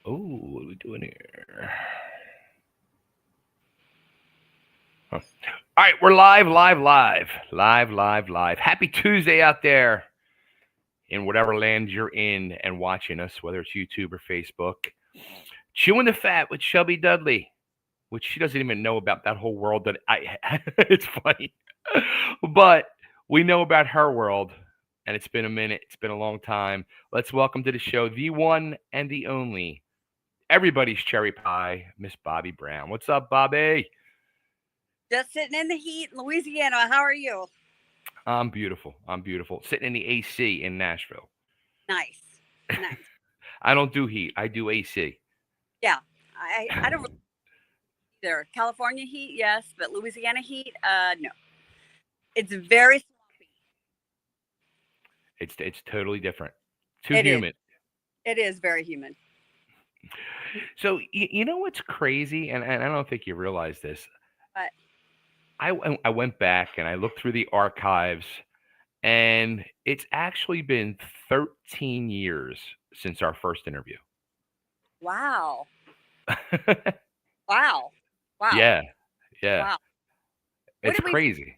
Oh, what are we doing here? Huh. All right, we're live. Happy Tuesday out there in whatever land you're in and watching us, whether it's YouTube or Facebook. Chewing the Fat with Chubby Dudley, which she doesn't even know about that whole world that I. It's funny, but we know about her world, and it's been a minute. It's been a long time. Let's welcome to the show the one and the only, everybody's cherry pie, Miss Bobbie Brown. What's up, Bobbie? Just sitting in the heat in Louisiana. How are you? I'm beautiful. I'm beautiful. Sitting in the AC in Nashville. Nice. Nice. I don't do heat. I do AC. Yeah. I don't really either. California heat, yes, but Louisiana heat, no. It's very swampy. It's totally different. Too It is. humid. It is very humid. So you know what's crazy, and I don't think you realize this. But I went back and I looked through the archives, and it's actually been 13 years since our first interview. wow. Wow. Wow. Yeah, yeah, Wow. What it's did we crazy.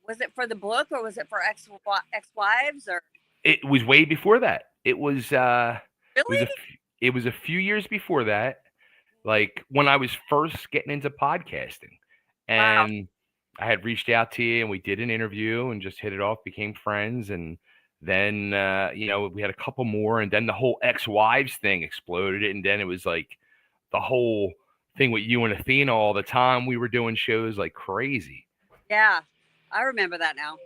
was it for the book or was it for ex wives or It was way before that. It was really? it was a few years before that, like when I was first getting into podcasting, Wow. and I had reached out to you and we did an interview and just hit it off, became friends, and then we had a couple more, and then the whole ex-wives thing exploded, and then it was like the whole thing with you and Athena all the time. We were doing shows like crazy. Yeah. I remember that now.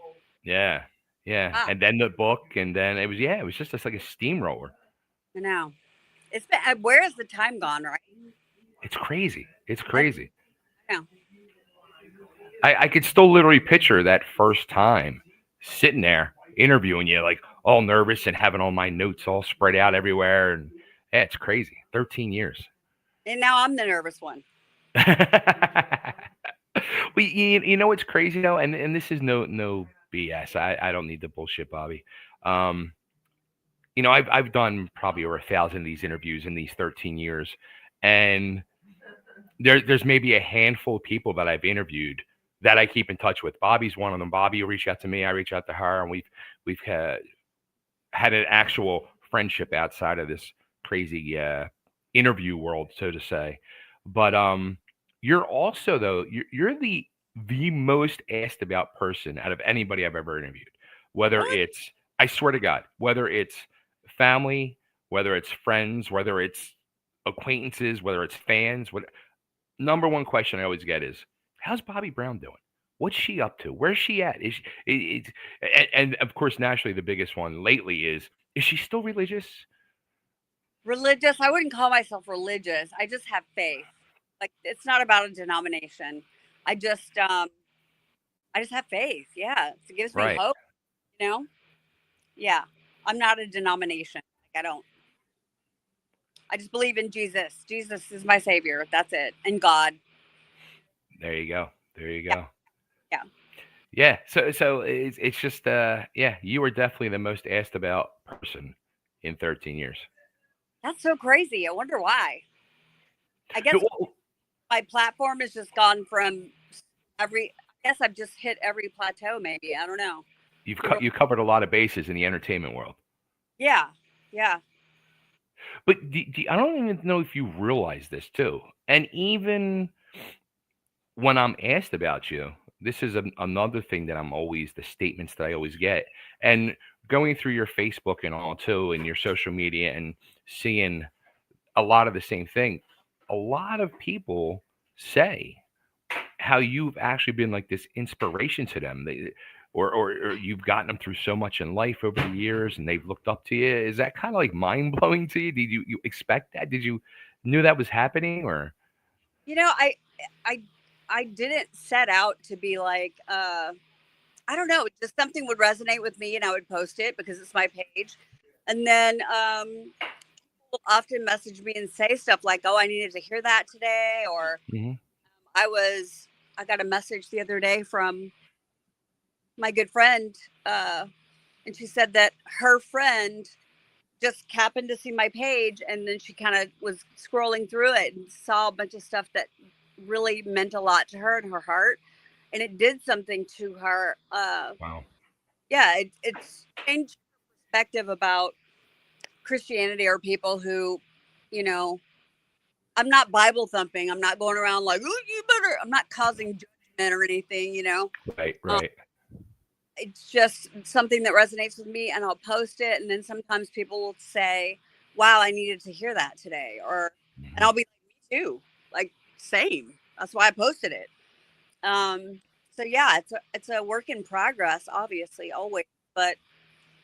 Yeah, yeah, Wow. and then the book, and then it was just like a steamroller. I know. It's been, where has the time gone, right? It's crazy. It's I crazy. know. I could still literally picture that first time sitting there interviewing you, like all nervous and having all my notes all spread out everywhere. And yeah, it's crazy. 13 years. And now I'm the nervous one. Well, you know what's crazy though, and this is no BS. I don't need the bullshit, Bobby. Um, I've done probably over 1,000 of these interviews in these 13 years, and there's maybe a handful of people that I've interviewed that I keep in touch with. Bobby's one of them. Bobby will reach out to me. I reach out to her, and we've had an actual friendship outside of this crazy interview world, so to say. But you're also though you're the most asked about person out of anybody I've ever interviewed. Whether Really? it's, I swear to God, whether it's family, whether it's friends, whether it's acquaintances, whether it's fans, what number one question I always get is, "How's Bobbie Brown doing? What's she up to? Where's she at? Is she, and of course, naturally, the biggest one lately is she still religious? Religious. I wouldn't call myself religious. I just have faith. Like it's not about a denomination. I just um I just have faith. Yeah. It gives me Right. hope, you know? Yeah. I'm not a denomination. Like I don't I just believe in Jesus. Jesus is my savior. That's it. And God. There you go. There you Yeah. go. Yeah. Yeah. So it's just yeah, you were definitely the most asked about person in 13 years. That's so crazy. I wonder why. I guess So, my platform has just gone from I guess I've just hit every plateau maybe. I don't know. you covered a lot of bases in the entertainment world, Yeah. Yeah. but I don't even know if you realize this too. And even when I'm asked about you, this is another thing that I'm always the statements that I always get, and going through your Facebook and all too, and your social media, and seeing a lot of the same thing. A lot of people say how you've actually been like this inspiration to them. Or you've gotten them through so much in life over the years, and they've looked up to you. Is that kind of like mind blowing to you? Did you expect that? Did you knew that was happening, or You know, I I didn't set out to be like I don't know, just something would resonate with me and I would post it because it's my page. And then people often message me and say stuff like, "Oh, I needed to hear that today," or Mhm. I got a message the other day from my good friend, uh, and she said that her friend just happened to see my page, and then she kind of was scrolling through it and saw a bunch of stuff that really meant a lot to her and her heart, and it did something to her. Wow. Yeah, it's changed perspective about Christianity or people who, you know, I'm not Bible thumping. I'm not going around like, oh, you better. I'm not causing judgment or anything. Right. Um, Right. it's just something that resonates with me, and I'll post it. And then sometimes people will say, "Wow, I needed to hear that today," and Mhm. I'll be like, "Me too." Like, same. That's why I posted it. Um, so yeah, it's a work in progress, obviously, always. But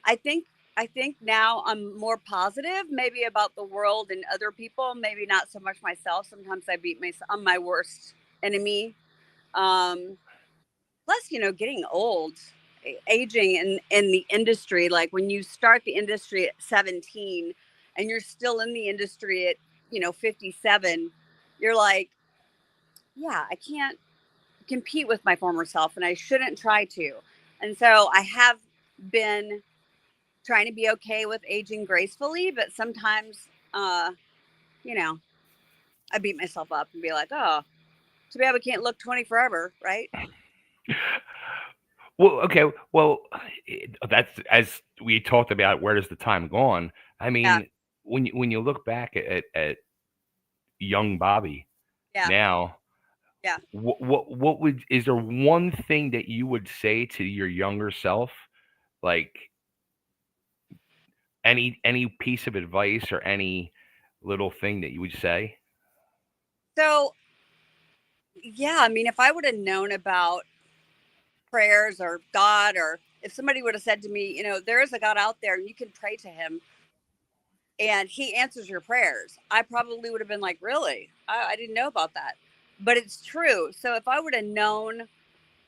I think I think now I'm more positive, maybe about the world and other people, maybe not so much myself. Sometimes I beat myself. I'm my worst enemy. Um, Plus, getting old, aging in the industry. Like when you start the industry at 17, and you're still in the industry at 57, you're like, yeah, I can't compete with my former self, and I shouldn't try to. And so I have been trying to be okay with aging gracefully, but sometimes, uh, you know, I beat myself up and be like, oh, too bad we can't look 20 forever, right? Well, okay. Well, that's as we talked about. Where does the time gone? I Yeah, mean, when you look back at young Bobbie yeah, now, yeah. what would is there one thing that you would say to your younger self, like any piece of advice or any little thing that you would say? So, yeah, I mean, if I would have known about prayers or God, or if somebody would have said to me, there is a God out there and you can pray to him and he answers your prayers, I probably would have been like, really? I didn't know about that. But it's true. So if I would have known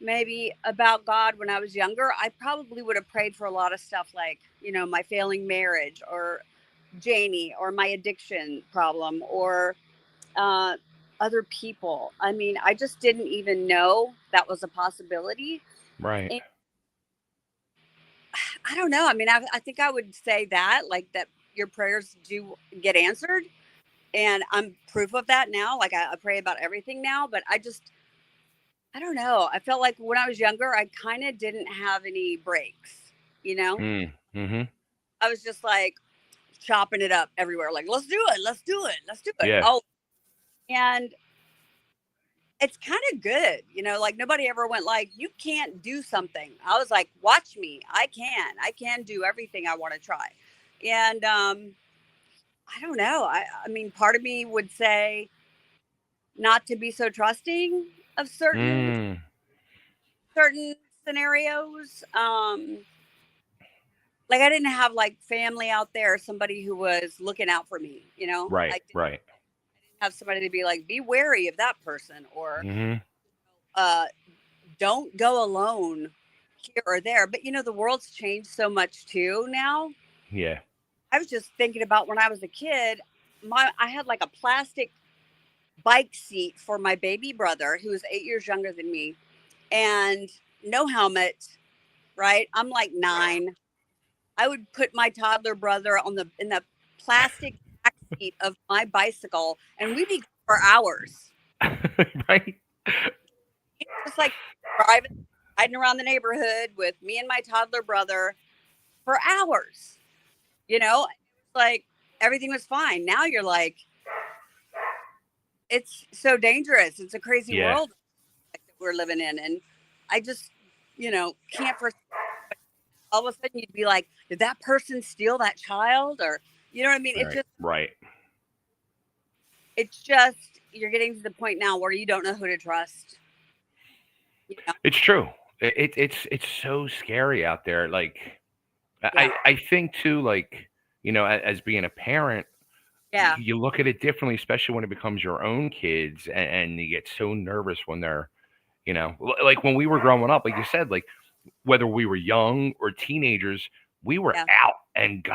maybe about God when I was younger, I probably would have prayed for a lot of stuff like, my failing marriage, or Janie, or my addiction problem, or uh, other people. I mean, I just didn't even know that was a possibility. Right. And I don't know. I mean, I think I would say that, like, that your prayers do get answered. And I'm proof of that now. Like, I pray about everything now, but I don't know. I felt like when I was younger, I kind of didn't have any breaks, you know? Mm. Mm-hmm. I was just like chopping it up everywhere. Like, let's do it. Let's do it. Let's do it. Yeah. Oh, and it's kind of good, like nobody ever went like, you can't do something. I was like, watch me. I can do everything I want to try. And I don't know. I mean, part of me would say not to be so trusting of Mm. certain scenarios. Like I didn't have like family out there, somebody who was looking out for me. I Right. didn't Right. have somebody to be like, be wary of that person, or Mm-hmm. uh, don't go alone here or there. But the world's changed so much too now. Yeah. I was just thinking about when I was a kid, I had like a plastic bike seat for my baby brother who was 8 years younger than me, and no helmet, right? I'm like 9. I would put my toddler brother in the plastic back seat of my bicycle, and we'd be gone for hours. Right. Just like driving, riding around the neighborhood with me and my toddler brother for hours. Like everything was fine. Now you're like, it's so dangerous. It's a crazy Yeah. world that we're living in. And I just, can't for all of a sudden you'd be like, did that person steal that child? Or, you know what I mean? Right. Right. It's just, you're getting to the point now where you don't know who to trust. You know? It's true. It's so scary out there. Like Yeah. I think too. Like as being a parent, Yeah. you look at it differently, especially when it becomes your own kids, and you get so nervous when they're like when we were growing up. Like you said, like whether we were young or teenagers, we were Yeah. out and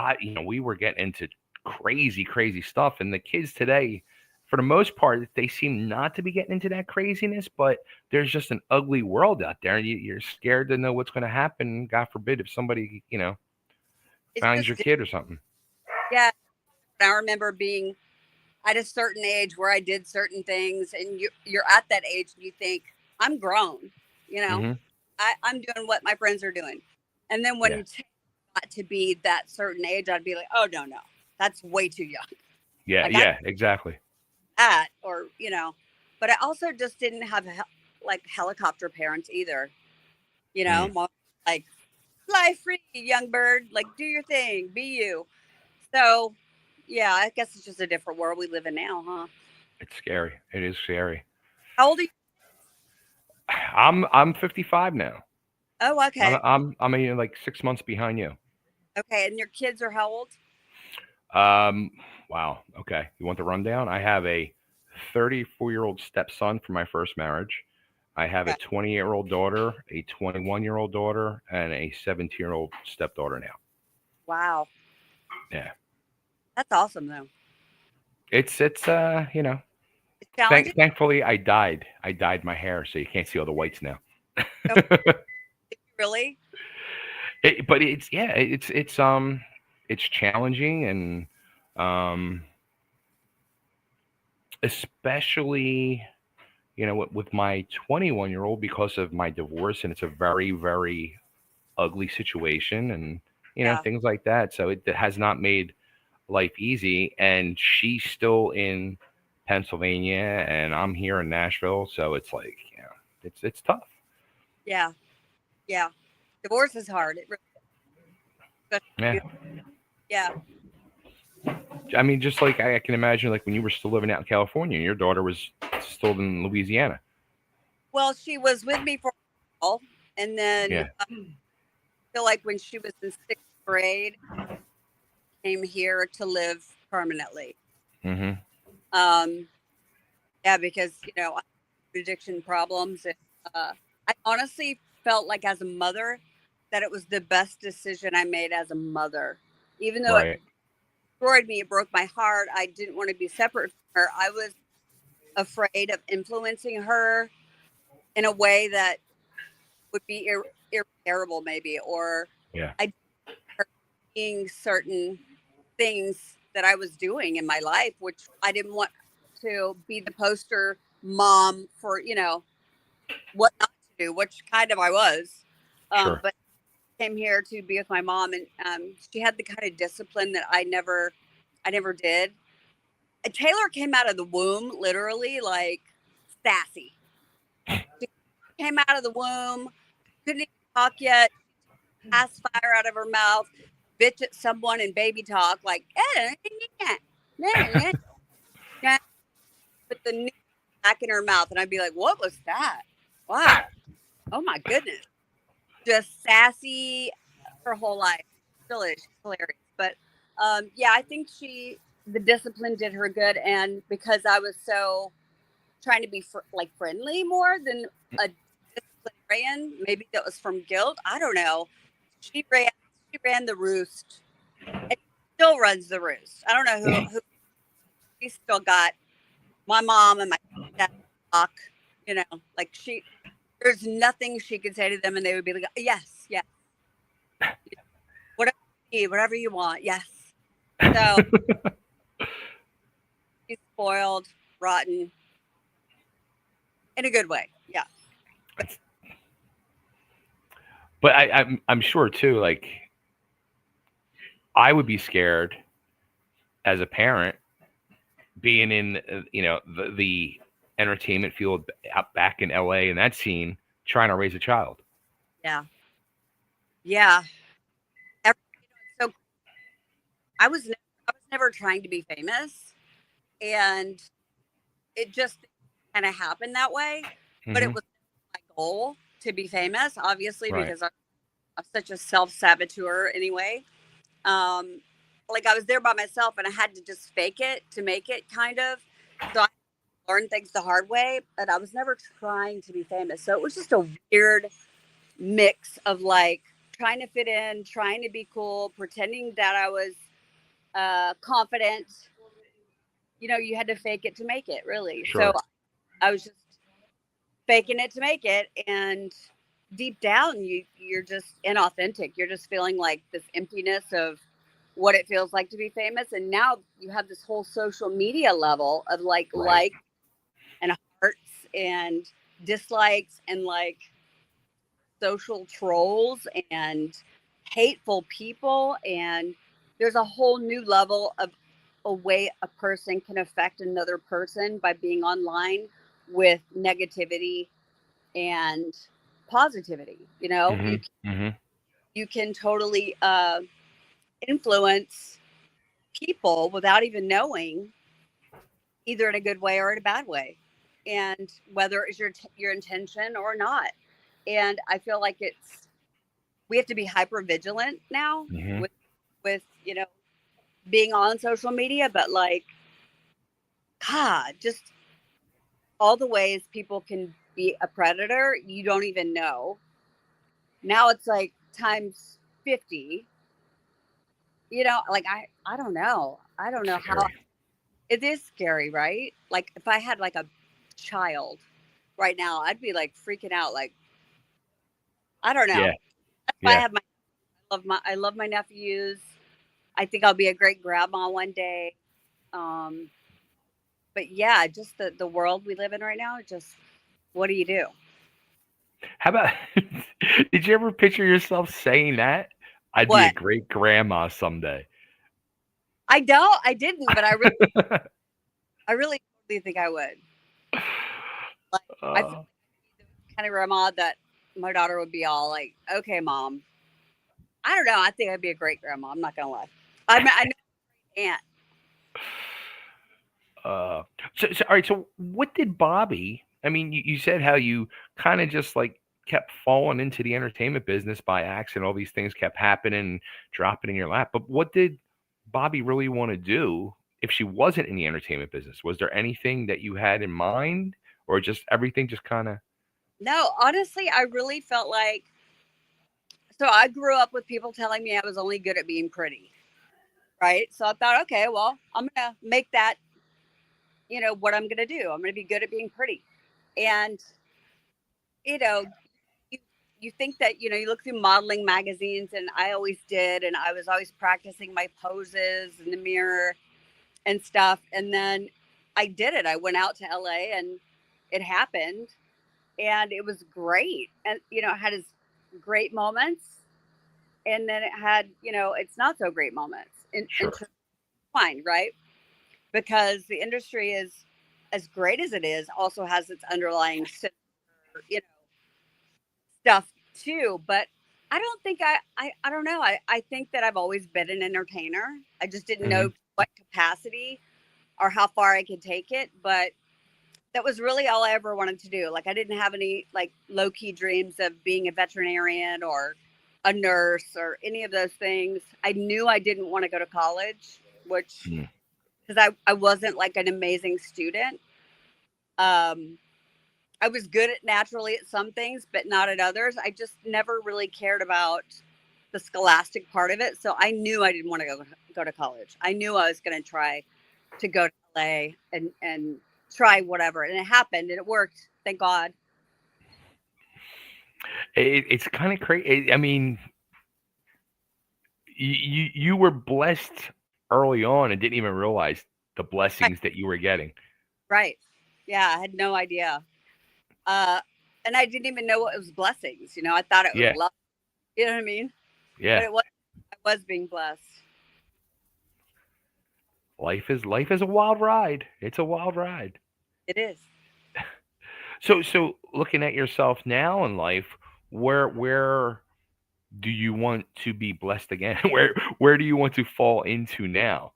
we were getting into crazy, crazy stuff. And the kids today, for the most part, they seem not to be getting into that craziness, but there's just an ugly world out there. And you're scared to know what's going to happen. God forbid if somebody, It's finds just, your kid or something. Yeah. I remember being at a certain age where I did certain things, and you're at that age and you think, I'm grown, you know, Hmm. I'm doing what my friends are doing. And then Yeah. when it got to be that certain age, I'd be like, oh, no, that's way too young. Yeah. Like, I Yeah. Exactly. that, or, but I also just didn't have like helicopter parents either, Mm. like, fly free, young bird, like, do your thing, be you. So, yeah, I guess it's just a different world we live in now, huh? It's scary. It is scary. How old are you? I'm 55 now. Oh, okay. Like 6 months behind you. Okay. And your kids are how old? Um, wow. Okay. You want the rundown? I have a 34-year-old stepson from my first marriage. I have a Okay. 20-year-old daughter, a 21-year-old daughter, and a 17-year-old stepdaughter now. Wow. Yeah. That's awesome, though. It's It's challenging. thankfully I dyed my hair so you can't see all the whites now. Oh, really? But it's challenging and um especially with my 21-year-old because of my divorce, and it's a very, very ugly situation, and Yeah. things like that. So it has not made life easy, and she's still in Pennsylvania, and I'm here in Nashville, so it's like, it's tough. Yeah. Yeah. Divorce is hard. It really, especially Yeah. you. Yeah. I mean, just like I can imagine, like when you were still living out in California, and your daughter was still in Louisiana. Well, she was with me for a while, and then Yeah. I feel like when she was in sixth grade, came here to live permanently. Hmm. Um, yeah, because I have addiction problems, and I honestly felt like as a mother that it was the best decision I made as a mother, even though it Right. destroyed me. It broke my heart. I didn't want to be separate from her. I was afraid of influencing her in a way that would be irreparable, maybe, or Yeah. I her seeing certain things that I was doing in my life, which I didn't want to be the poster mom for, what not to do, which kind of I was. Sure. But I came here to be with my mom, and she had the kind of discipline that I never did. And Taylor came out of the womb literally like sassy. She came out of the womb, couldn't even talk yet, ass fire out of her mouth, bitch at someone in baby talk, like, with the noodle back in her mouth. And I'd be like, what was that? Wow. Oh my goodness. Just sassy her whole life. Still is. She's hilarious. But yeah, I think the discipline did her good. And because I was so trying to be like friendly more than a disciplinarian, maybe that was from guilt. I don't know. She ran, she ran the roost, and still runs the roost. I don't know who she still got. My mom and my dad talk. Like there's nothing she could say to them, and they would be like, yes, yes, whatever you need, whatever you want, yes. So she's spoiled, rotten, in a good way. Yeah. But I'm sure too. Like I would be scared as a parent being in the entertainment field out back in LA and that scene, trying to raise a child. Yeah. Yeah. So I was never trying to be famous, and it just kind of happened that way. But it Hmm. was my goal to be famous, obviously, Right. because I'm such a self saboteur anyway. Um, like I was there by myself, and I had to just fake it to make it, kind of. So I learned things the hard way, but I was never trying to be famous. So it was just a weird mix of like trying to fit in, trying to be cool, pretending that I was confident. You had to fake it to make it, really. So Sure. I was just faking it to make it, and deep down, you're just inauthentic. You're just feeling like this emptiness of what it feels like to be famous. And now you have this whole social media level of like Right. likes and hearts and dislikes and like social trolls and hateful people. And there's a whole new level of a way a person can affect another person by being online with negativity and positivity. You know, Mhm. Mhm. you can totally influence people without even knowing, either in a good way or in a bad way, and whether it's your intention or not. And I feel like we have to be hyper vigilant now Mhm. with being on social media, but like, God, just all the ways people can be a predator, you don't even know. Now it's like times 50. Like I don't know. I don't know how. Scary. It is scary, right? Like if I had like a child right now, I'd be like freaking out. Like I don't know. Yeah. That's why Yeah. I love my nephews. I think I'll be a great grandma one day. Um, but yeah, just the world we live in right now. Just what do you do? How about did you ever picture yourself saying that? I'd be a What? great grandma someday. I don't. I didn't, but I really totally think I would. Like I feel Uh, the kind of grandma that my daughter would be all like, "Okay, mom." I don't know. I think I'd be a great grandma. I'm not gonna lie. I know aunt. uh, so all right. So what did Bobby? I mean, you said how you kind of just like kept falling into the entertainment business by accident. All these things kept happening and dropping in your lap. But what did Bobby really want to do if she wasn't in the entertainment business? Was there anything that you had in mind, or just everything just kind of? No, honestly, I really felt like, so I grew up with people telling me I was only good at being pretty, right? So I thought, okay, well, I'm gonna make that, what I'm gonna do. I'm gonna be good at being pretty, and you know, you you think that you look through modeling magazines, and I always did, and I was always practicing my poses in the mirror and stuff, and then I did it. I went out to LA, and it happened, and it was great, and it had its great moments, and then it had its not so great moments in Sure. terms of fine, right? Because the industry is as great as it is, also has its underlying you know stuff too. But I don't think I don't know. I think that I've always been an entertainer. I just didn't Hmm. know what capacity or how far I could take it. But that was really all I ever wanted to do. Like I didn't have any like low key dreams of being a veterinarian or a nurse or any of those things. I knew I didn't want to go to college, which because I wasn't like an amazing student. Um, I was good at naturally at some things, but not at others. I just never really cared about the scholastic part of it. So I knew I didn't want to go to college. I knew I was going to try to go to LA and try whatever, and it happened and it worked. Thank God. It's kind of crazy. I mean, you were blessed early on and didn't even realize the Right. blessings that you were getting. Right. Yeah, I had no idea. Uh, and I didn't even know what it was blessings. I thought it was Yeah. love. You know what I mean? But Yeah. I was being blessed. Life is a wild ride. It's a wild ride. It is. So looking at yourself now in life, where do you want to be blessed again? Where do you want to fall into now?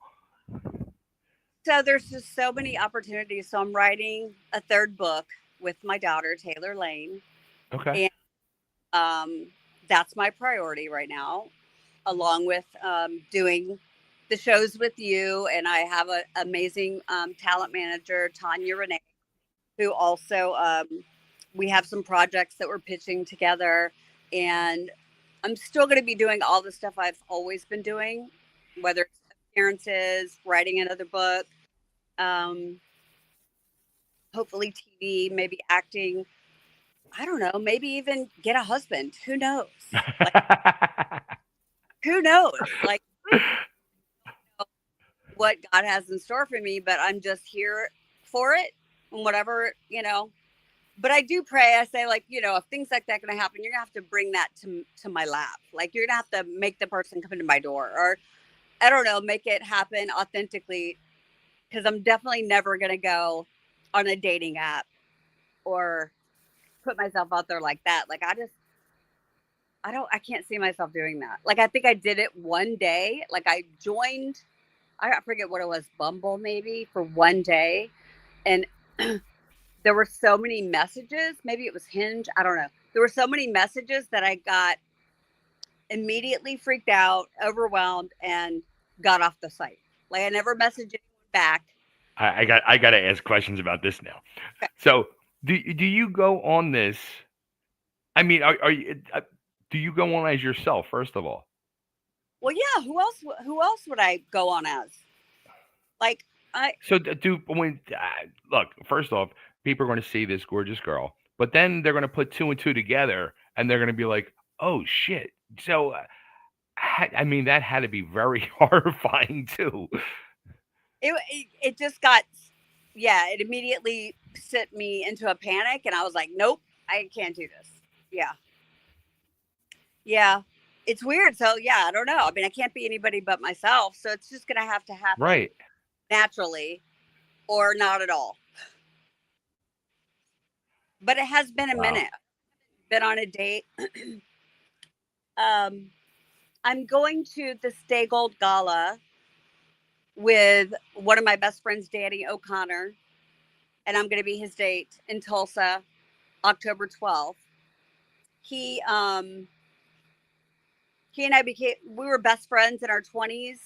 So there's just so many opportunities. So I'm writing a third book with my daughter, Taylor Lane. Okay. And um, that's my priority right now, along with doing the shows with you. And I have an amazing talent manager, Tanya Renee, who also, we have some projects that we're pitching together. And I'm still going to be doing all the stuff I've always been doing, whether it's appearances, writing another book, um, hopefully TV, maybe acting. I don't know, maybe even get a husband. Who knows? Like, who knows? Like, what God has in store for me, but I'm just here for it and whatever, But I do pray. I say, like, if things like that going to happen, you're going to have to bring that to my lap. Like, you're going to have to make the person come into my door, or I don't know, make it happen authentically. Because I'm definitely never going to go on a dating app or put myself out there like that. Like, I can't see myself doing that. Like, I think I did it one day. Like, I joined, I forget what it was, Bumble maybe, for one day. And there were so many messages. Maybe it was Hinge. I don't know. There were so many messages that I got immediately freaked out, overwhelmed, and got off the site. Like, I never messaged anyone back. I got to ask questions about this now. Okay. So, do you go on this? I mean, are you? Do you go on as yourself first of all? Well, yeah. Who else would I go on as? Like, So look, first off, people are going to see this gorgeous girl, but then they're going to put two and two together, and they're going to be like, "Oh shit!" So, I mean, that had to be very horrifying too. it just got, yeah. It immediately sent me into a panic, and I was like, "Nope, I can't do this." Yeah, yeah. It's weird. So yeah, I don't know. I mean, I can't be anybody but myself. So it's just gonna have to happen Right. naturally, or not at all. But it has been a Wow. minute. Been on a date. um, I'm going to the Stay Gold Gala with one of my best friends, Danny O'Connor, and I'm going to be his date in Tulsa, October 12th. He he and I we were best friends in our 20s,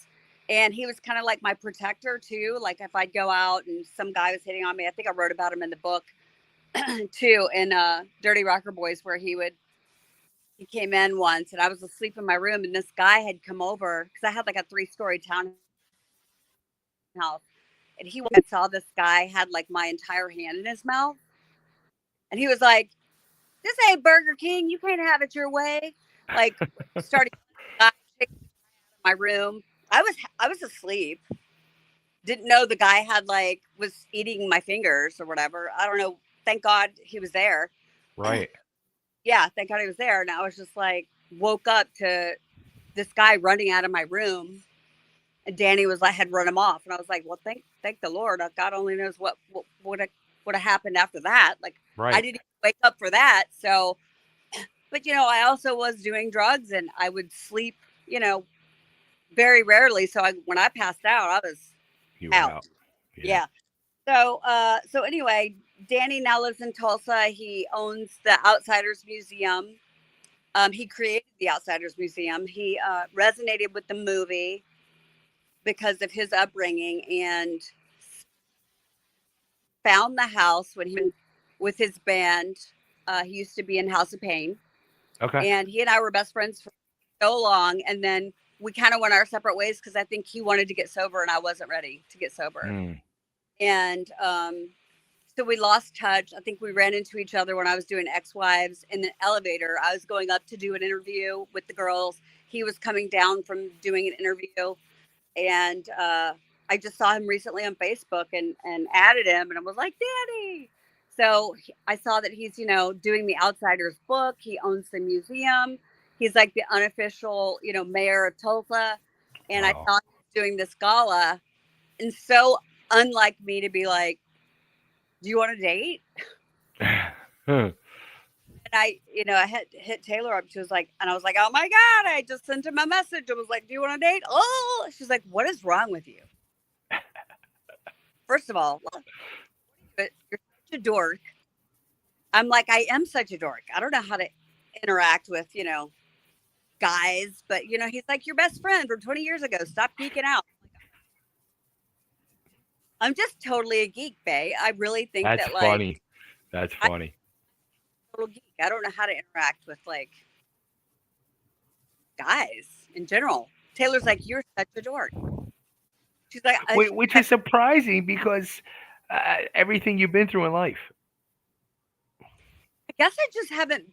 and he was kind of like my protector too. Like, if I'd go out and some guy was hitting on me, I think I wrote about him in the book too, in Dirty Rocker Boys, where he came in once, and I was asleep in my room, and this guy had come over because I had like a 3-story townhouse, and he saw this guy had like my entire hand in his mouth, and he was like, "This ain't Burger King. You can't have it your way." Like, started my room. I was asleep. Didn't know the guy had like was eating my fingers or whatever. I don't know. Thank God he was there. Right. Yeah, thank God he was there. And I was just like, woke up to this guy running out of my room, and Danny was like, had run him off, and I was like, well, thank the Lord. God only knows what would have happened after that. Like, I Right. didn't wake up for that. So, but I also was doing drugs, and I would sleep, very rarely. So when I passed out, I was You were out. out. Yeah. Yeah. So anyway, Danny now lives in Tulsa. He owns the Outsiders Museum. He created the Outsiders Museum. He resonated with the movie because of his upbringing, and found the house when he was with his band. He used to be in House of Pain, Okay. and he and I were best friends for so long. And then we kind of went our separate ways because I think he wanted to get sober and I wasn't ready to get sober. Mm. And so we lost touch. I think we ran into each other when I was doing Ex-Wives in the elevator. I was going up to do an interview with the girls. He was coming down from doing an interview. And I just saw him recently on Facebook and added him. And I was like, Danny. So I saw that he's, doing the Outsiders book. He owns the museum. He's like the unofficial, mayor of Tulsa. And I Wow. saw him doing this gala. And so unlike me to be like, do you want to date? Huh. And I hit Taylor up. She was like, and I was like, oh my God, I just sent him a message. I was like, do you want to date? Oh, she's like, what is wrong with you? First of all, but you're such a dork. I'm like, I am such a dork. I don't know how to interact with, guys, but he's like your best friend from 20 years ago. Stop geeking out. I'm just totally a geek, Bay. I really think That's that like funny. That's I'm funny. a total geek. I don't know how to interact with like guys in general. Taylor's like, you're such a dork. She's like, Which is surprising because everything you've been through in life. I guess I just haven't.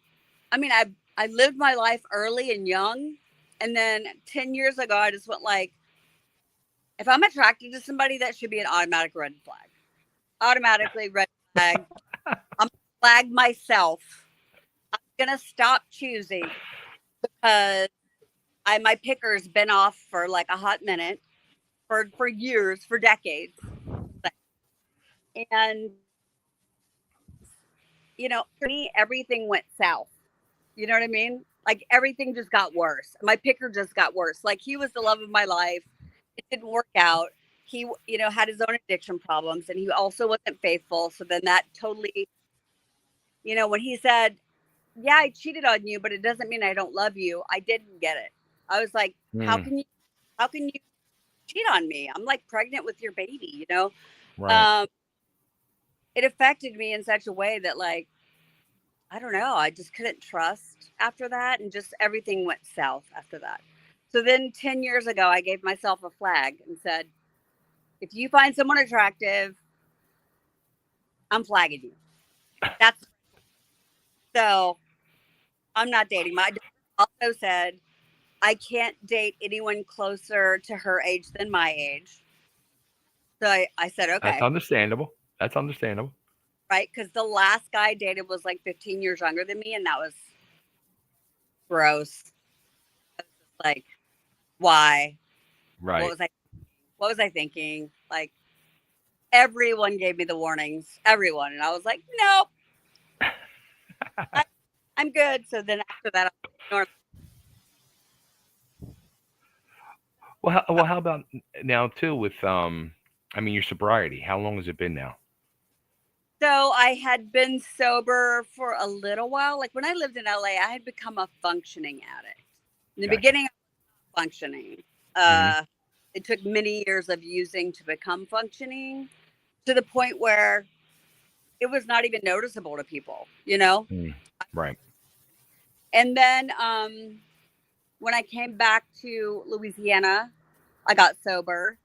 I mean, I lived my life early and young, and then 10 years ago, I just went like, If I'm attracted to somebody, that should be an automatic red flag. Automatically red flag. I'm gonna flag myself. I'm gonna stop choosing because my picker's been off for like a hot minute, for years, for decades. And for me, everything went south. You know what I mean? Like everything just got worse. My picker just got worse. Like he was the love of my life. It didn't work out. He, had his own addiction problems, and he also wasn't faithful. So then that totally, when he said, "Yeah, I cheated on you, but it doesn't mean I don't love you," I didn't get it. I was like, Mm, how can you cheat on me? I'm like pregnant with your baby. right. Um, it affected me in such a way that, like, I don't know, I just couldn't trust after that, and just everything went south after that. So then 10 years ago, I gave myself a flag and said, if you find someone attractive, I'm flagging you. That's so I'm not dating. My daughter also said I can't date anyone closer to her age than my age. So I said, That's okay, understandable. That's understandable. right? Because the last guy I dated was like 15 years younger than me, and that was gross. I was just like, why? What Right. was I? What was I thinking? Like, everyone gave me the warnings, everyone, and I was like, nope, I, I'm good. So then after that, I was Well, how about now too with I mean your sobriety? How long has it been now? so I had been sober for a little while. Like when I lived in LA, I had become a functioning addict. In the Gotcha. beginning, I was functioning. Hmm. Uh, it took many years of using to become functioning, to the point where it was not even noticeable to people. Mm, right. And then when I came back to Louisiana, I got sober,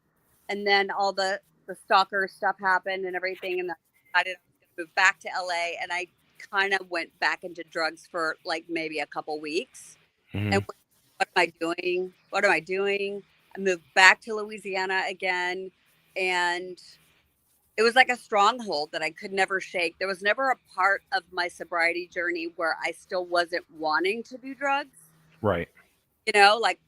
and then all the stalker stuff happened and everything, and I decided I was going to move back to LA, and I kind of went back into drugs for like maybe a couple weeks. Hmm. And what am I doing? What am I doing? I moved back to Louisiana again, and it was like a stronghold that I could never shake. There was never a part of my sobriety journey where I still wasn't wanting to do drugs. Right. Like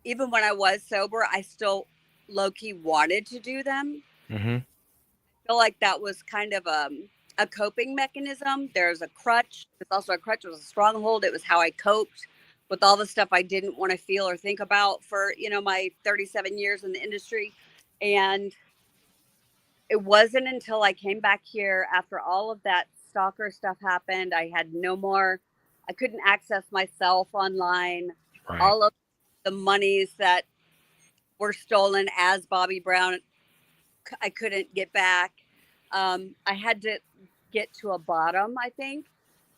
even when I was sober, I still low key wanted to do them. Hmm. I feel like that was kind of a coping mechanism. There's a crutch. It's also a crutch. It was a stronghold. It was how I coped with all the stuff I didn't want to feel or think about for, my 37 years in the industry. And it wasn't until I came back here after all of that stalker stuff happened. I had no more, I couldn't access myself online. Right. All of the monies that were stolen as Bobbie Brown, I couldn't get back. I had to get to a bottom, I think.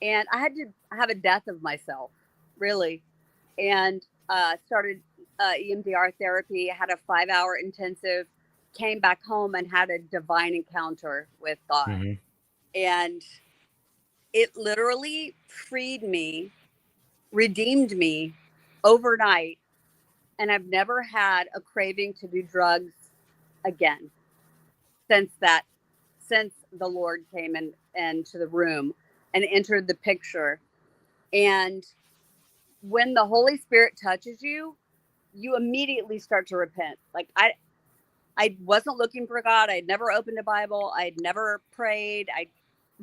And I had to have a death of myself, really. And started EMDR therapy, had a 5-hour intensive, came back home and had a divine encounter with God. Hmm. And it literally freed me, redeemed me overnight. And I've never had a craving to do drugs again since that, since the Lord came in into the room and entered the picture. And when the Holy Spirit touches you, you immediately start to repent. Like I wasn't looking for God. I'd never opened a Bible. I'd never prayed. I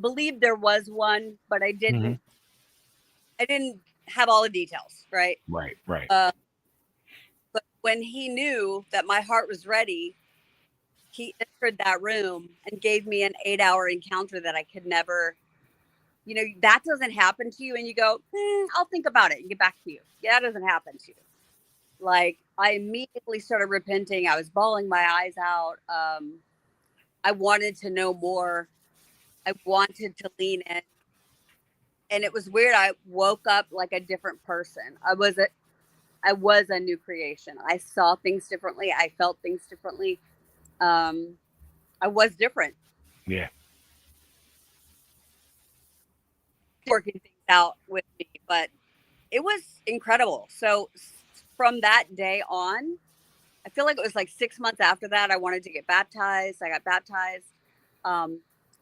believed there was one, but I Hmm. didn't have all the details, right? Right. Right. Uh, but when he knew that my heart was ready, he entered that room and gave me an 8-hour encounter that I could never, that doesn't happen to you. And you go, I'll think about it and get back to you. Yeah, that doesn't happen to you. Like I immediately started repenting. I was bawling my eyes out. I wanted to know more. I wanted to lean in. And it was weird. I woke up like a different person. I was a new creation. I saw things differently. I felt things differently. Um, I was different. Yeah. Working things out with me, but it was incredible. So from that day on, I feel like it was like 6 months after that, I wanted to get baptized. I got baptized. Um,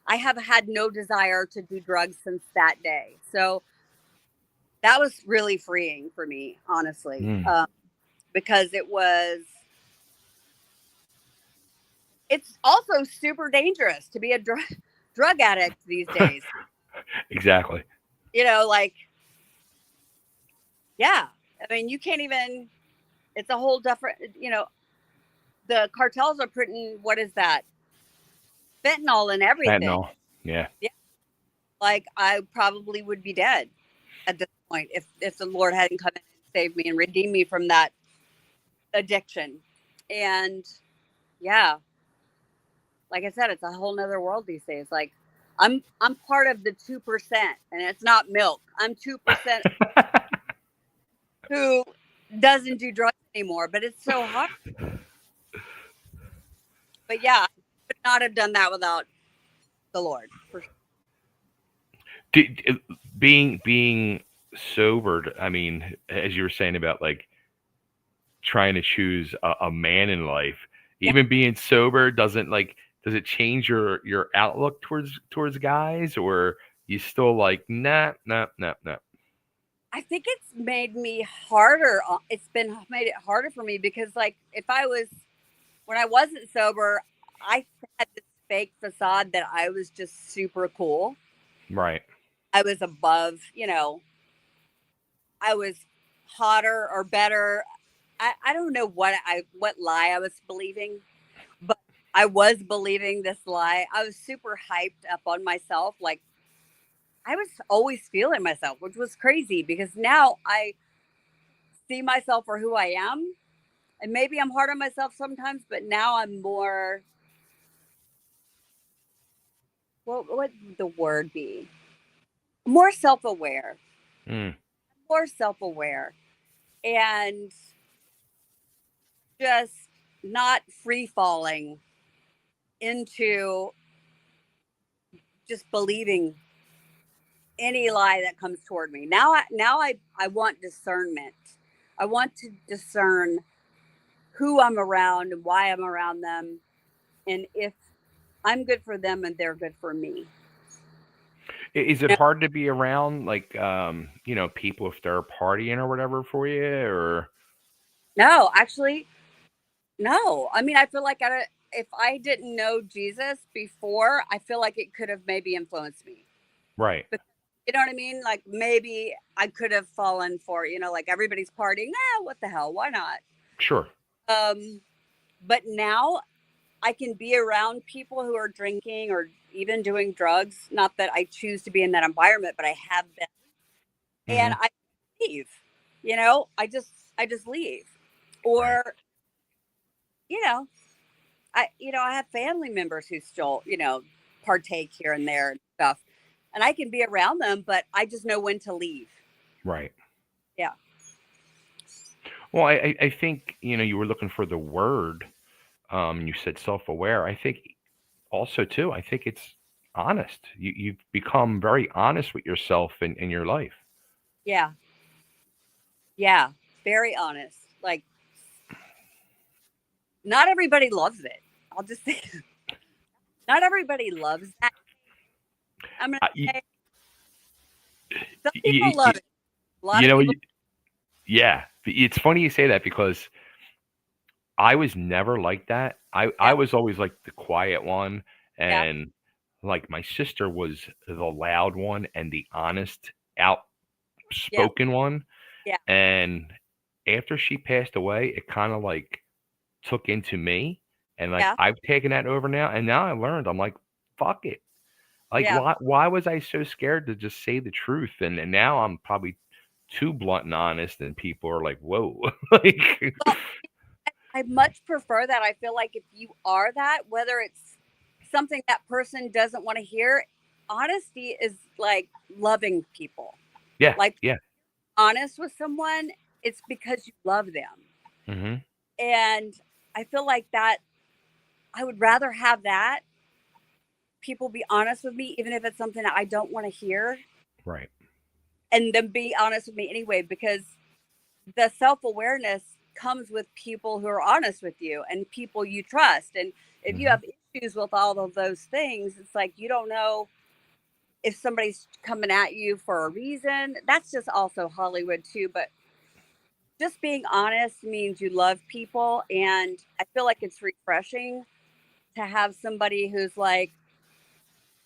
I have had no desire to do drugs since that day. So that was really freeing for me, honestly, Mm. because it's also super dangerous to be a drug addict these days. Exactly. Like, yeah, I mean, you can't even, it's a whole different, the cartels are putting, what is that? Fentanyl in everything. Fentanyl. Yeah. Yeah. Like, I probably would be dead at this point if the Lord hadn't come in and saved me and redeemed me from that addiction. And yeah, like I said, it's a whole nother world these days. Like, I'm part of the 2%, and it's not milk. I'm 2% who doesn't do drugs anymore, but it's so hard. But yeah, I could not have done that without the Lord. For sure. Did, being sobered, I mean, as you were saying about like trying to choose a man in life, Yeah, even being sober doesn't like, does it change your outlook towards guys, or you still like, nah, nah, nah, nah? I think it's made me harder. It's been made it harder for me because, like, when I wasn't sober, I had this fake facade that I was just super cool. Right. I was above, I was hotter or better. I don't know what lie I was believing, but I was believing this lie. I was super hyped up on myself. Like, I was always feeling myself, which was crazy because now I see myself for who I am. And maybe I'm hard on myself sometimes, but now I'm more, what would the word be? More self aware, Mm. more self aware, and just not free falling into just believing any lie that comes toward me. Now I want discernment. I want to discern who I'm around and why I'm around them, and if I'm good for them and they're good for me. Is it No, hard to be around like people if they're partying or whatever for you, or no, actually, no. I mean, I feel like if I didn't know Jesus before, I feel like it could have maybe influenced me. right? But you know what I mean? Like, maybe I could have fallen for, like, everybody's partying. Nah, what the hell? Why not? Sure. Um, but now I can be around people who are drinking or even doing drugs. Not that I choose to be in that environment, but I have been, and Hmm. I leave. I just leave, Right. or you know, I have family members who still partake here and there and stuff, and I can be around them, but I just know when to leave. Right. Yeah, Well, I think you were looking for the word. You said self-aware. I think also too. I think it's honest. You've become very honest with yourself in your life. yeah, yeah. Very honest. Like, not everybody loves it. I'll just say, not everybody loves that. I'm gonna Uh, you, say some people you, love it. A lot you of know, people. yeah. It's funny you say that because I was never like that. I Yeah, was always like the quiet one, yeah, and like my sister was the loud one and the honest, yeah, outspoken one. yeah, And after she passed away, it kind of like took into me, and like yeah, I've taken that over now. And now I learned, I'm like, fuck it. Like, yeah. why was I so scared to just say the truth? And now I'm probably too blunt and honest, and people are like, whoa, like, Well, I much prefer that. I feel like if you are that, whether it's something that person doesn't want to hear, honesty is like loving people. yeah, Like, yeah. honest with someone, it's because you love them. Hmm. And I feel like that I would rather have that people be honest with me, even if it's something that I don't want to hear, Right. and then be honest with me anyway, because the self awareness. comes with people who are honest with you and people you trust. And if you Mhm. have issues with all of those things, it's like you don't know if somebody's coming at you for a reason. That's just also Hollywood too. But just being honest means you love people. And I feel like it's refreshing to have somebody who's like,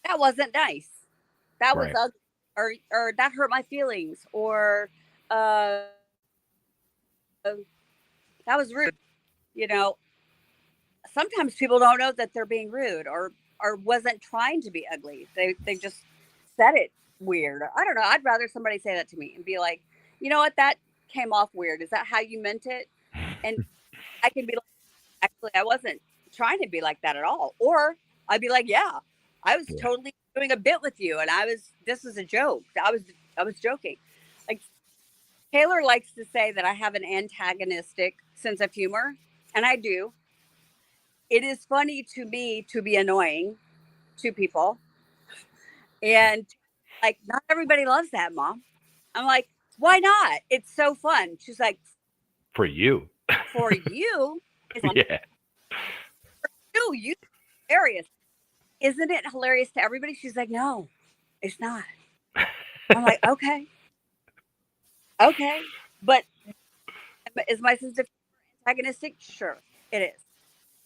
that wasn't nice. That was Right. ugly. Or that hurt my feelings. Or uh, that was rude. You know, sometimes people don't know that they're being rude or wasn't trying to be ugly. They just said it weird. I don't know. I'd rather somebody say that to me and be like, you know what, that came off weird. Is that how you meant it? And I can be like, actually, I wasn't trying to be like that at all. Or I'd be like, yeah, I was Yeah. totally doing a bit with you, and this was a joke. I was joking. Like Taylor likes to say that I have an antagonistic sense of humor, and I do. It is funny to me to be annoying to people. And like, not everybody loves that, Mom. I'm like, why not? It's so fun. She's like, For you. for you, it's on Yeah. you hilarious. Isn't it hilarious to everybody? She's like, no, it's not. I'm like, okay, okay. But is my sense of antagonistic? Sure, it is.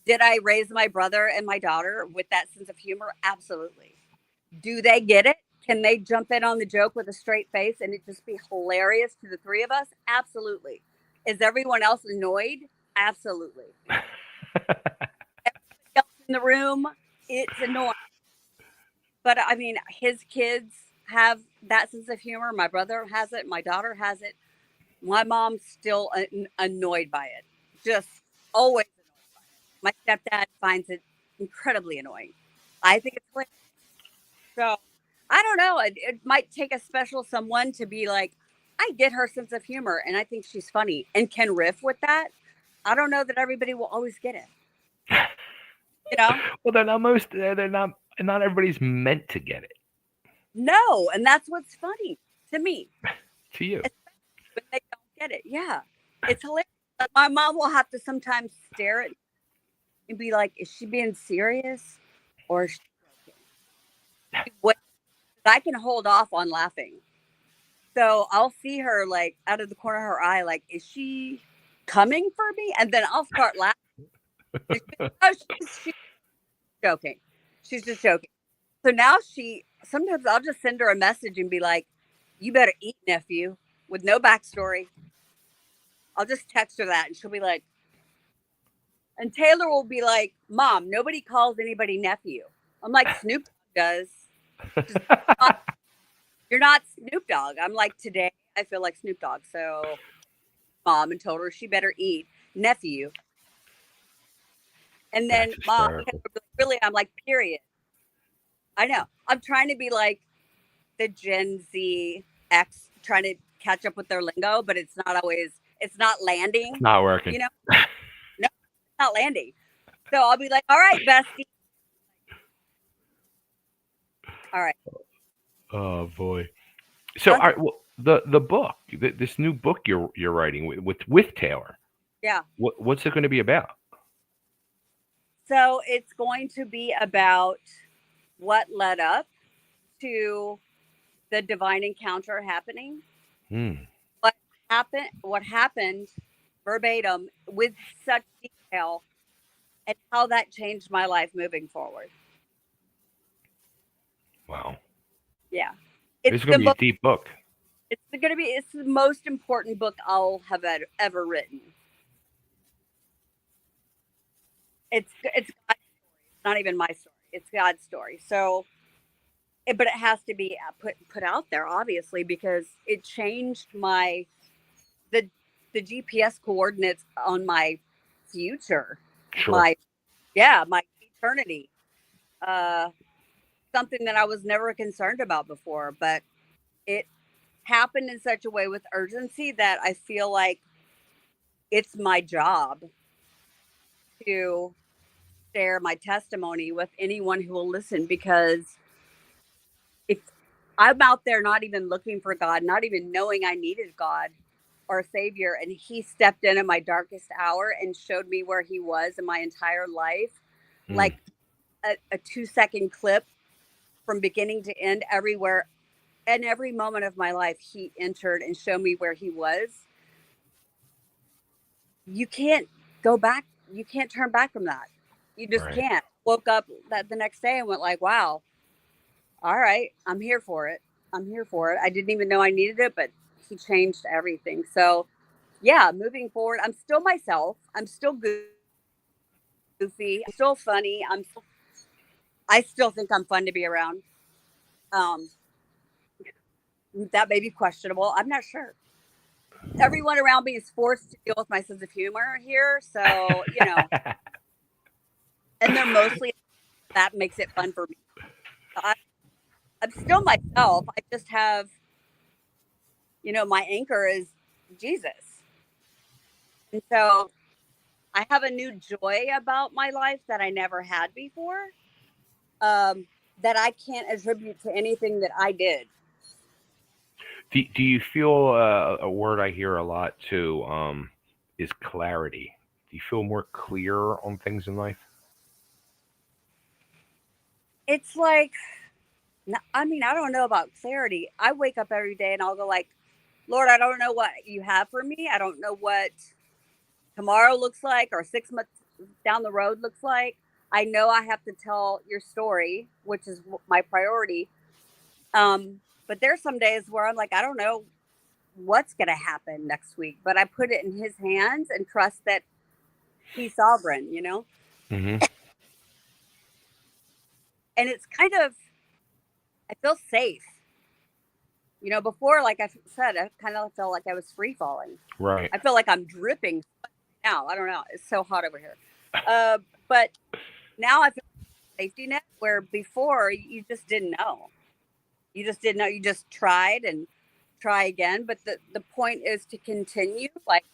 Did I raise my brother and my daughter with that sense of humor? Absolutely. Do they get it? Can they jump in on the joke with a straight face and it just be hilarious to the three of us? Absolutely. Is everyone else annoyed? Absolutely. Everybody else in the room, it's annoying. But I mean, his kids have that sense of humor. My brother has it. My daughter has it. My mom's still annoyed by it. Just always annoyed by it. My stepdad finds it incredibly annoying. I think it's hilarious. So I don't know. It might take a special someone to be like, I get her sense of humor and I think she's funny and can riff with that. I don't know that everybody will always get it. You know? Well, they're not most. They're not. Not everybody's meant to get it. No. And that's what's funny to me, To you. especially when they don't get it. Yeah. It's hilarious. Like, my mom will have to sometimes stare at me and be like, is she being serious or is she joking? What I can hold off on laughing. So I'll see her like out of the corner of her eye, like, is she coming for me? And then I'll start laughing. Oh, she's joking. She's just joking. So now sometimes I'll just send her a message and be like, you better eat, nephew, with no backstory. I'll just text her that and she'll be like, and Taylor will be like, Mom, nobody calls anybody nephew. I'm like, Snoop Dogg does. She's like, you're not Snoop Dogg. I'm like, today I feel like Snoop Dogg. So Mom and told her she better eat nephew. And then That's Mom, hysterical. really, I'm like, period. I know. I'm trying to be like the Gen Z X, trying to catch up with their lingo, but it's not It's landing, not working. you know? No, it's not landing. So I'll be like, all right, bestie. All right. Oh boy. So, all right, well, the book, this new book you're writing with Taylor. Yeah. What's it going to be about? So it's going to be about what led up to the divine encounter happening. Hmm. What what happened verbatim with such detail and how that changed my life moving forward. Wow. Yeah. This It's is the going to be a most deep book. it's the most important book I'll have ever written. It's God's story. It's not even my story. It's God's story. So but it has to be put out there obviously because it changed the the GPS coordinates on my future. Sure. My yeah, my eternity. Uh Something that I was never concerned about before, but it happened in such a way with urgency that I feel like it's my job to share my testimony with anyone who will listen because if I'm out there not even looking for God, not even knowing I needed God our Savior, and He stepped in my darkest hour and showed me where He was in my entire life, Mm, like a 2 second clip from beginning to end, everywhere, and every moment of my life, He entered and showed me where He was. You can't go back. You can't turn back from that. You just right. can't. Woke up that the next day and went like, wow, all right, I'm here for it. I'm here for it. I didn't even know I needed it, but He changed everything. So yeah, moving forward, I'm still myself. I'm still goofy. I'm still funny. I still think I'm fun to be around. Um, that may be questionable. I'm not sure. Everyone around me is forced to deal with my sense of humor here, so and they're mostly that makes it fun for me. I, I'm still myself. I just have, my anchor is Jesus, and so I have a new joy about my life that I never had before. Um, that I can't attribute to anything that I did. Do you feel a word I hear a lot too is clarity? Do you feel more clear on things in life? It's like, I mean, I don't know about clarity. I wake up every day and I'll go like, Lord, I don't know what you have for me. I don't know what tomorrow looks like or 6 months down the road looks like. I know I have to tell your story, which is my priority. But there's some days where I'm like, I don't know what's going to happen next week, but I put it in His hands and trust that He's sovereign. Hmm. And it's kind of, I feel safe. Before, like I said, I kind of felt like I was free falling. Right. I feel like I'm dripping now. I don't know. It's so hot over here. Uh, but now I feel like a safety net where before you just didn't know. You just didn't know. You just tried and try again. But the point is to continue, like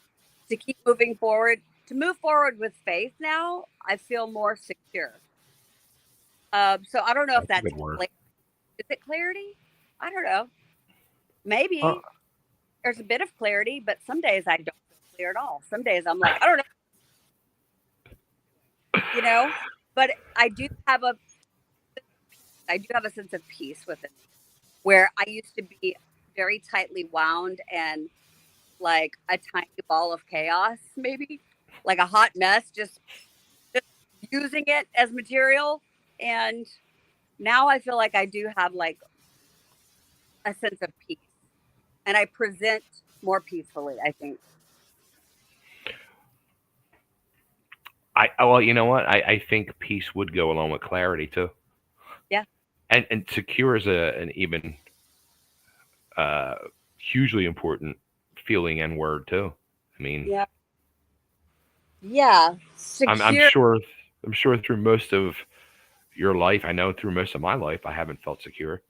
to keep moving forward, to move forward with faith now. I feel more secure. So I don't know if That's a that's, good word. is it clarity? I don't know. Uh, Maybe there's a bit of clarity, but some days I don't feel clear at all. Some days I'm like, I don't know, you know, but I do have a sense of peace within me where I used to be very tightly wound and like a tiny ball of chaos, maybe like a hot mess, just using it as material. And now I feel like I do have like a sense of peace and I present more peacefully, I think. well, you know what? I think peace would go along with clarity too, Yeah. and secure is an even uh, hugely important feeling and word too. I mean, Yeah. Yeah. I'm Secure. sure through most of your life, I know through most of my life, I haven't felt secure.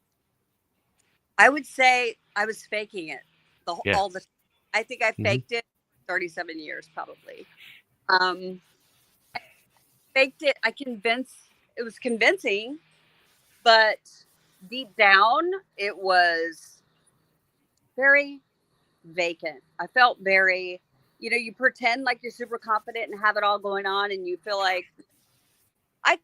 I would say I was faking it Yeah. all the time. I think I Hmm. faked it 37 years probably. Um, faked it. It was convincing, but deep down it was very vacant. I felt very, you pretend like you're super confident and have it all going on and you feel like I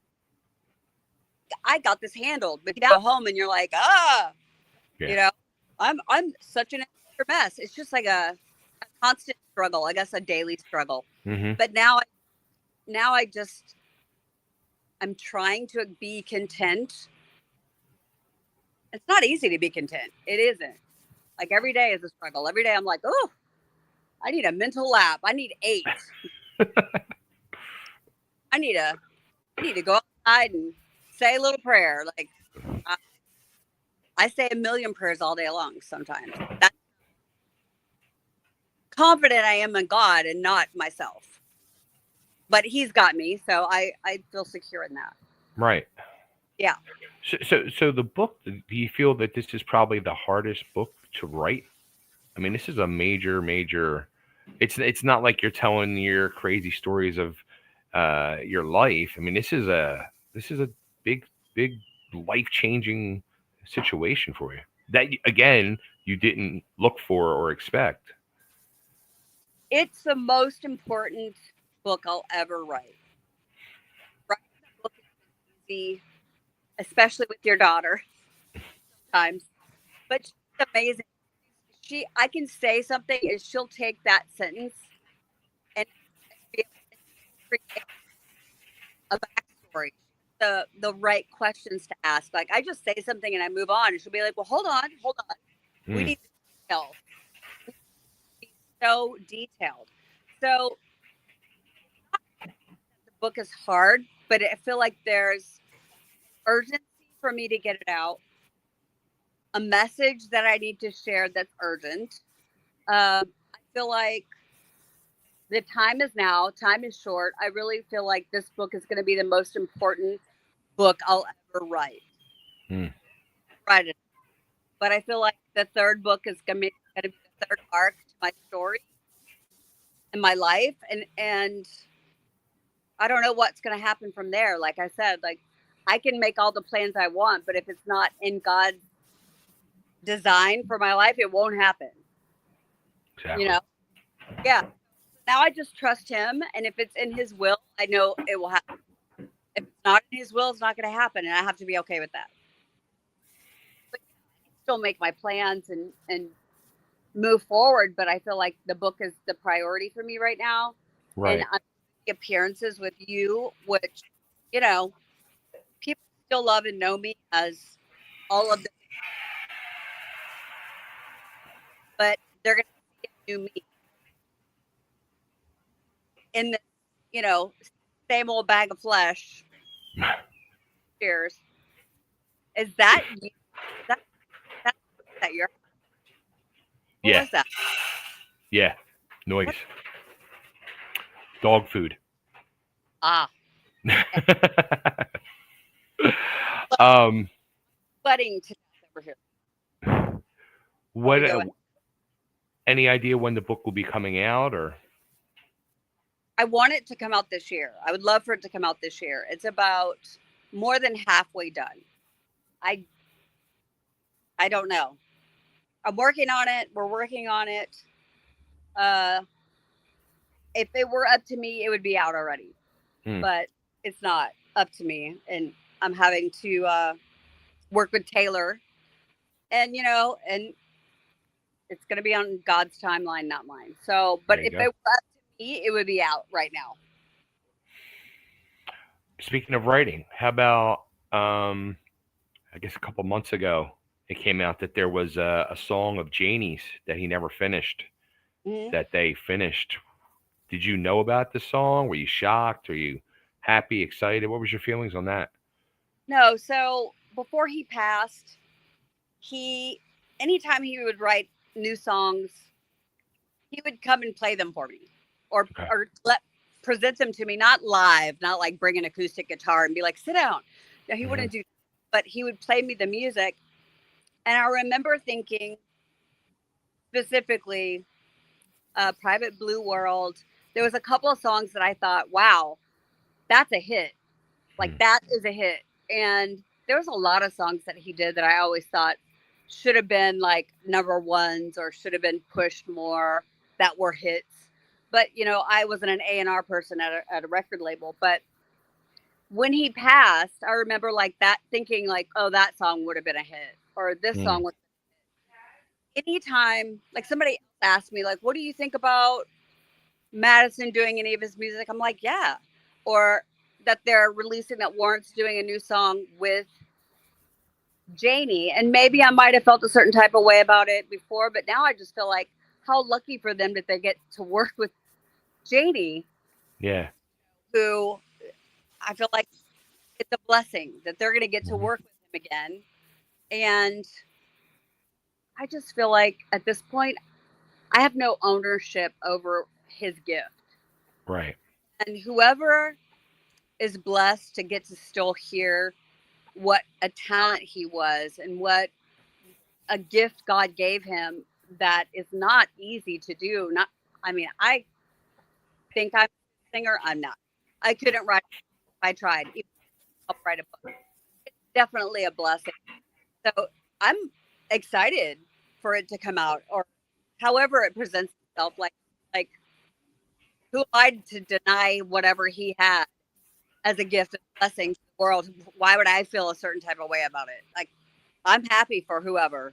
I got this handled, but you go home and you're like, Yeah. you know, I'm such an mess. It's just like a constant struggle, I guess a daily struggle. Hmm. But now I just I'm trying to be content. It's not easy to be content. It isn't. Like every day is a struggle. Every day I'm like, oh, I need a mental lap. I need 8. I need a I need to go outside and say a little prayer. Like I, I say a million prayers all day long sometimes. That's confident I am in God and not myself. But He's got me, so I feel secure in that. Right. Yeah. So the book. Do you feel that this is probably the hardest book to write? I mean, this is a major, major. It's not like you're telling your crazy stories of your life. I mean, this is a big, big life changing situation for you that again you didn't look for or expect. It's the most important book I'll ever write. Writing a book is easy, especially with your daughter sometimes. But she's amazing. I can say something and she'll take that sentence and be able to create a backstory. The right questions to ask. Like I just say something and I move on, and she'll be like, "Well, hold on, hold on. We Mm. need the details. We need to be so detailed." So the book is hard, but I feel like there's urgency for me to get it out. A message that I need to share that's urgent. I feel like the time is now. Time is short. I really feel like this book is going to be the most important book I'll ever write. Mm. Write it. But I feel like the third book is going to be the third arc to my story and my life, and I don't know what's going to happen from there. Like I said, like I can make all the plans I want, but if it's not in God's design for my life, it won't happen. Exactly. You know? Yeah. Now I just trust him, and if it's in his will, I know it will happen. If it's not in his will, it's not going to happen, and I have to be okay with that. But I can still make my plans and move forward, but I feel like the book is the priority for me right now. And Right. I'm doing appearances with you, which, you know, people still love and know me as all of the, but they're going to see a new me in this, you know, same old bag of flesh. Cheers. Is that you? That, that your, what Yeah. was that? Yeah. Noise. What? Dog food. Ah, um. sweating to death over here. Before What? we go, Any idea when the book will be coming out, or? I want it to come out this year. I would love for it to come out this year. It's about more than halfway done. I I don't know. I'm working on it. We're working on it. Uh, if it were up to me, it would be out already. Hmm. But it's not up to me, and I'm having to work with Taylor, and and it's going to be on God's timeline, not mine. So, but There you if it go. were up to me, it would be out right now. Speaking of writing, how about I guess a couple months ago it came out that there was a song of Janie's that he never finished Mhm. that they finished. Did you know about the song? Were you shocked? Were you happy, excited? What was your feelings on that? No, so before he passed, he anytime he would write new songs, he would come and play them for me, or Okay. present them to me, not live, not like bring an acoustic guitar and be like, sit down. No, he Hmm. wouldn't do, but he would play me the music, and I remember thinking specifically, "Private Blue World." There was a couple of songs that I thought, wow, that's a hit. Like Hmm. that is a hit. And there was a lot of songs that he did that I always thought should have been like number ones or should have been pushed more, that were hits. But I wasn't an A&R person at a record label. But when he passed, I remember like that thinking like, oh, that song would have been a hit, or this Hmm. song was. Anytime like somebody asked me like, what do you think about Madison doing any of his music? I'm like, yeah. Or that they're releasing, that Warrant's doing a new song with Janie. And maybe I might have felt a certain type of way about it before, but now I just feel like how lucky for them that they get to work with Janie, Yeah. who I feel like it's a blessing that they're going to get to Hmm. work with him again. And I just feel like at this point, I have no ownership over his gift. Right. And whoever is blessed to get to still hear what a talent he was and what a gift God gave him, that is not easy to do. Not, I mean, I think I'm a singer. I'm not. I couldn't write if I tried. Even help write a book. It's definitely a blessing. So I'm excited for it to come out, or however it presents itself. Like who am I to deny whatever he had as a gift and blessing to the world? Why would I feel a certain type of way about it? Like, I'm happy for whoever.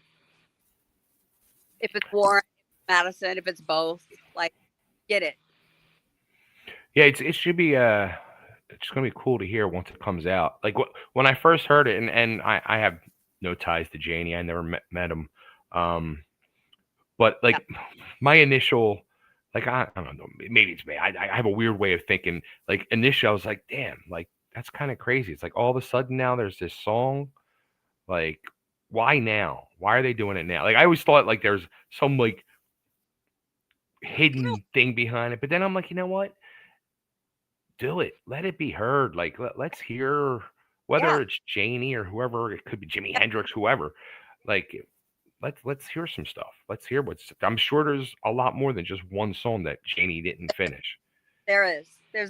If it's Warren, if it's Madison, if it's both, like, get it. Yeah, it should be it's gonna be cool to hear once it comes out. Like when I first heard it, and I have no ties to Janie. I never met him. Um, but Yeah, like my initial, like I don't know, maybe it's me. I have a weird way of thinking. Like initially, I was like, damn, like that's kind of crazy. It's like all of a sudden now there's this song. Like, why now? Why are they doing it now? Like I always thought like there's some like I don't. hidden thing behind it, but then I'm like, you know what? Do it. Let it be heard. Like let's hear Yeah, whether it's Janie or whoever. It could be Jimi yeah, Hendrix, whoever. Like let's hear some stuff. Let's hear what's. I'm sure there's a lot more than just one song that Janie didn't finish. there is. There's.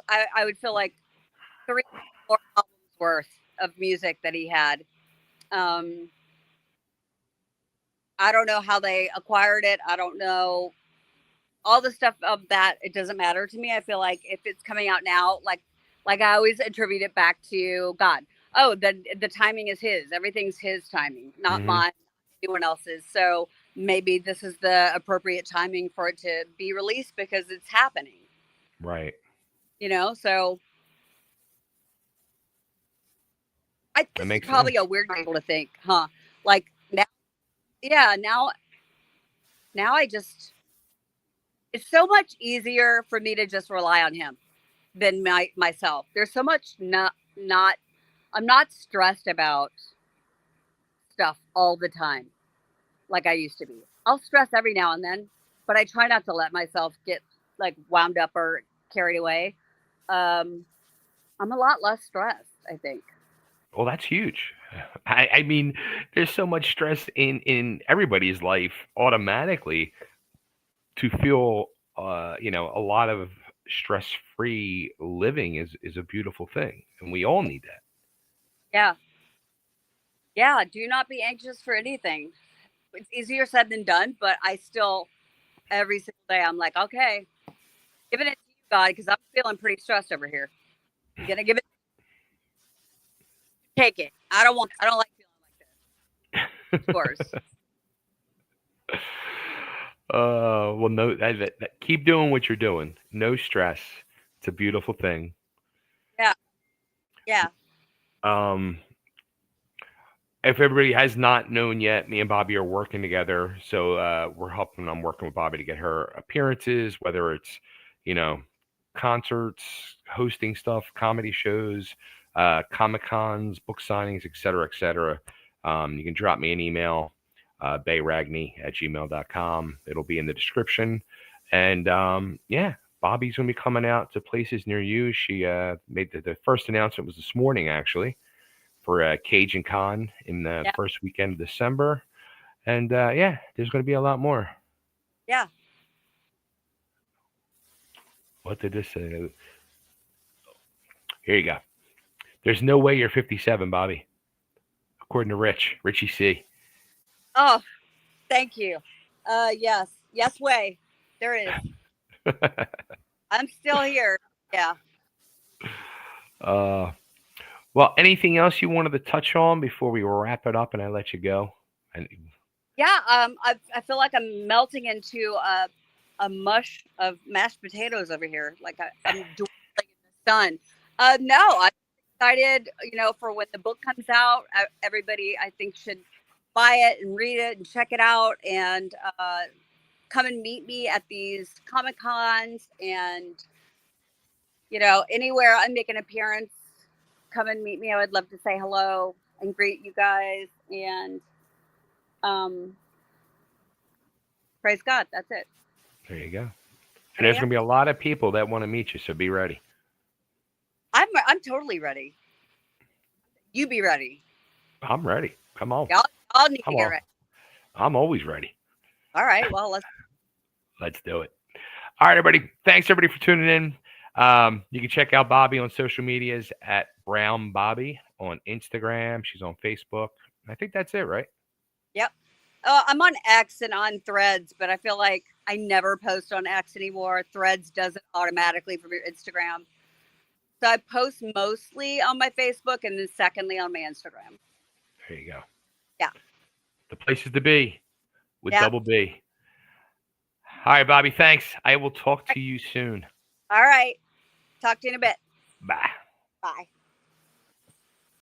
I would feel like 3 more albums worth of music that he had. Um, I don't know how they acquired it. I don't know all the stuff of that. It doesn't matter to me. I feel like if it's coming out now, like I always attribute it back to God. Oh, the timing is his. Everything's his timing, not Hmm. mine, not anyone else's. So maybe this is the appropriate timing for it to be released because it's happening. Right. So That this is makes probably sense. a weird angle to think, huh? Like now, yeah, now I just it's so much easier for me to just rely on him than myself. There's so much not I'm not stressed about stuff all the time like I used to be. I'll stress every now and then, but I try not to let myself get like wound up or carried away. Um, I'm a lot less stressed, I think. Well, that's huge. I mean, there's so much stress in everybody's life automatically to feel a lot of stress free living is a beautiful thing, and we all need that. Yeah. Yeah. Do not be anxious for anything. It's easier said than done, but I still, every single day, I'm like, okay, giving it to you, God, because I'm feeling pretty stressed over here. I'm going to give it, take it. I don't like feeling like this. Of course. Well, no, keep doing what you're doing. No stress. It's a beautiful thing. Yeah. Yeah. Um, if everybody has not known yet, me and Bobbie are working together. So we're helping. I'm working with Bobbie to get her appearances, whether it's, you know, concerts, hosting stuff, comedy shows, Comic Cons, book signings, etc., etc. You can drop me an email, BayRagni@gmail.com. It'll be in the description. And yeah, Bobbie's going to be coming out to places near you. She made the first announcement was this morning, actually, for Cajun Con in the Yeah. first weekend of December. And yeah, there's going to be a lot more. Yeah. What did this say? Here you go. There's no way you're 57, Bobbie, according to Richie C. Oh, thank you. Yes. Yes, way. There is. I'm still here. Yeah. uh, well, anything else you wanted to touch on before we wrap it up and I let you go? And Yeah. I feel like I'm melting into a mush of mashed potatoes over here. Like I'm dwindling in the sun. No, I'm excited, for when the book comes out. Everybody, I think, should buy it and read it and check it out and come and meet me at these Comic Cons and, anywhere I make an appearance, come and meet me. I would love to say hello and greet you guys. And um, praise God. That's it. there you go. And there's Yeah, going to be a lot of people that want to meet you, so be ready. I'm totally ready. You be ready. I'm ready. Come on. Y'all need to I'm get all, ready. I'm always ready. All right. Well, Let's do it. All right, everybody. Thanks, everybody, for tuning in. You can check out Bobbie on social medias at Brown Bobbie on Instagram. She's on Facebook. I think that's it, right? yep. I'm on X and on Threads, but I feel like I never post on X anymore. Threads does it automatically from your Instagram. So I post mostly on my Facebook and then secondly on my Instagram. There you go. Yeah. The places to be with Yeah. Double B. All right, Bobbie, thanks. I will talk to you soon. All right. Talk to you in a bit. Bye. Bye.